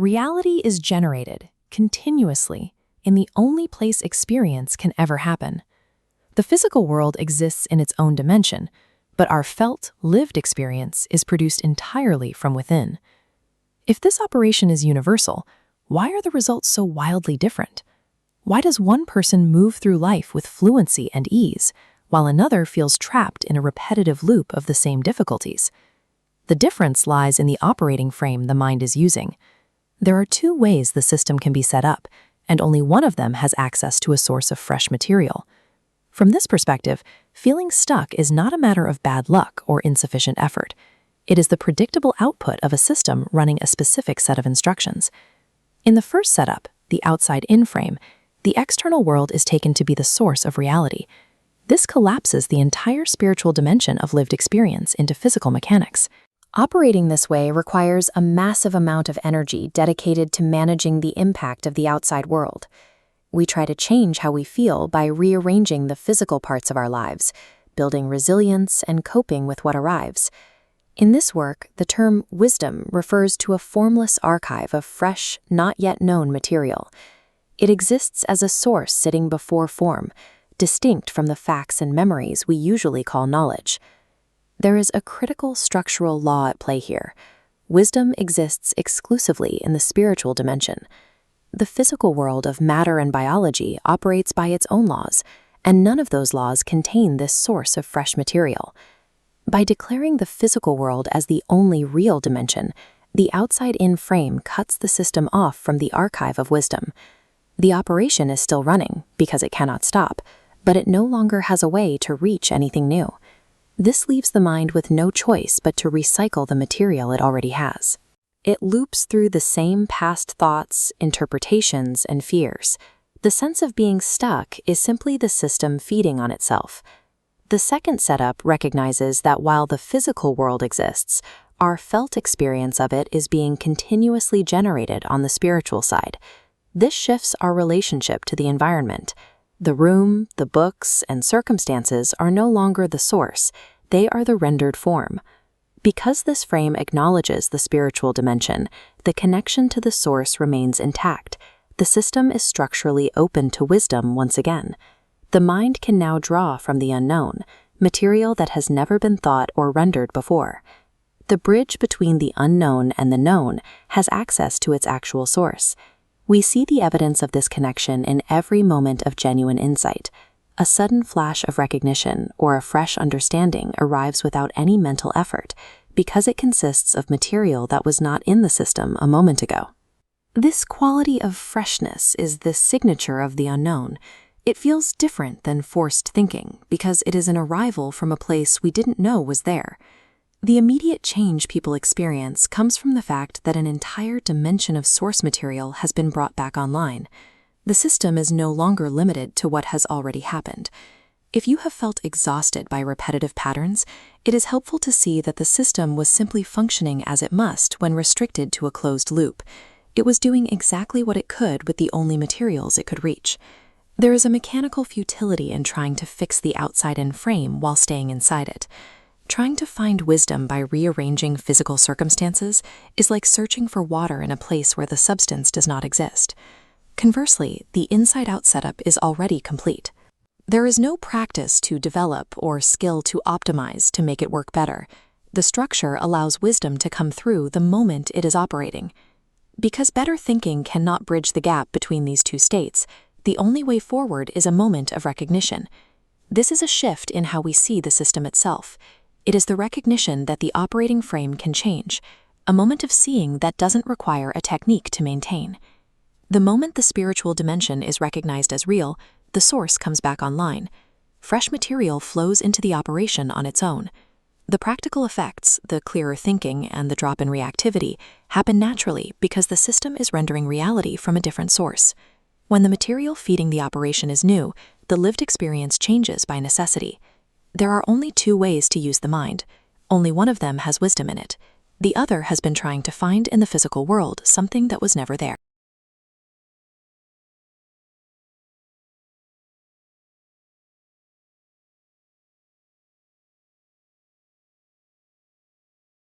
Reality is generated, continuously, in the only place experience can ever happen. The physical world exists in its own dimension, but our felt, lived experience is produced entirely from within. If this operation is universal, why are the results so wildly different? Why does one person move through life with fluency and ease, while another feels trapped in a repetitive loop of the same difficulties? The difference lies in the operating frame the mind is using. There are two ways the system can be set up, and only one of them has access to a source of fresh material. From this perspective, feeling stuck is not a matter of bad luck or insufficient effort. It is the predictable output of a system running a specific set of instructions. In the first setup, the outside-in frame, the external world is taken to be the source of reality. This collapses the entire spiritual dimension of lived experience into physical mechanics. Operating this way requires a massive amount of energy dedicated to managing the impact of the outside world. We try to change how we feel by rearranging the physical parts of our lives, building resilience and coping with what arrives. In this work, the term wisdom refers to a formless archive of fresh, not yet known material. It exists as a source sitting before form, distinct from the facts and memories we usually call knowledge. There is a critical structural law at play here. Wisdom exists exclusively in the spiritual dimension. The physical world of matter and biology operates by its own laws, and none of those laws contain this source of fresh material. By declaring the physical world as the only real dimension, the outside-in frame cuts the system off from the archive of wisdom. The operation is still running, because it cannot stop, but it no longer has a way to reach anything new. This leaves the mind with no choice but to recycle the material it already has. It loops through the same past thoughts, interpretations, and fears. The sense of being stuck is simply the system feeding on itself. The second setup recognizes that while the physical world exists, our felt experience of it is being continuously generated on the spiritual side. This shifts our relationship to the environment. The room, the books, and circumstances are no longer the source. They are the rendered form. Because this frame acknowledges the spiritual dimension, the connection to the source remains intact. The system is structurally open to wisdom once again. The mind can now draw from the unknown, material that has never been thought or rendered before. The bridge between the unknown and the known has access to its actual source. We see the evidence of this connection in every moment of genuine insight. A sudden flash of recognition or a fresh understanding arrives without any mental effort, because it consists of material that was not in the system a moment ago. This quality of freshness is the signature of the unknown. It feels different than forced thinking, because it is an arrival from a place we didn't know was there. The immediate change people experience comes from the fact that an entire dimension of source material has been brought back online. The system is no longer limited to what has already happened. If you have felt exhausted by repetitive patterns, it is helpful to see that the system was simply functioning as it must when restricted to a closed loop. It was doing exactly what it could with the only materials it could reach. There is a mechanical futility in trying to fix the outside-in frame while staying inside it. Trying to find wisdom by rearranging physical circumstances is like searching for water in a place where the substance does not exist. Conversely, the inside-out setup is already complete. There is no practice to develop or skill to optimize to make it work better. The structure allows wisdom to come through the moment it is operating. Because better thinking cannot bridge the gap between these two states, the only way forward is a moment of recognition. This is a shift in how we see the system itself. It is the recognition that the operating frame can change, a moment of seeing that doesn't require a technique to maintain. The moment the spiritual dimension is recognized as real, the source comes back online. Fresh material flows into the operation on its own. The practical effects, the clearer thinking, and the drop in reactivity happen naturally because the system is rendering reality from a different source. When the material feeding the operation is new, the lived experience changes by necessity. There are only two ways to use the mind. Only one of them has wisdom in it. The other has been trying to find in the physical world something that was never there.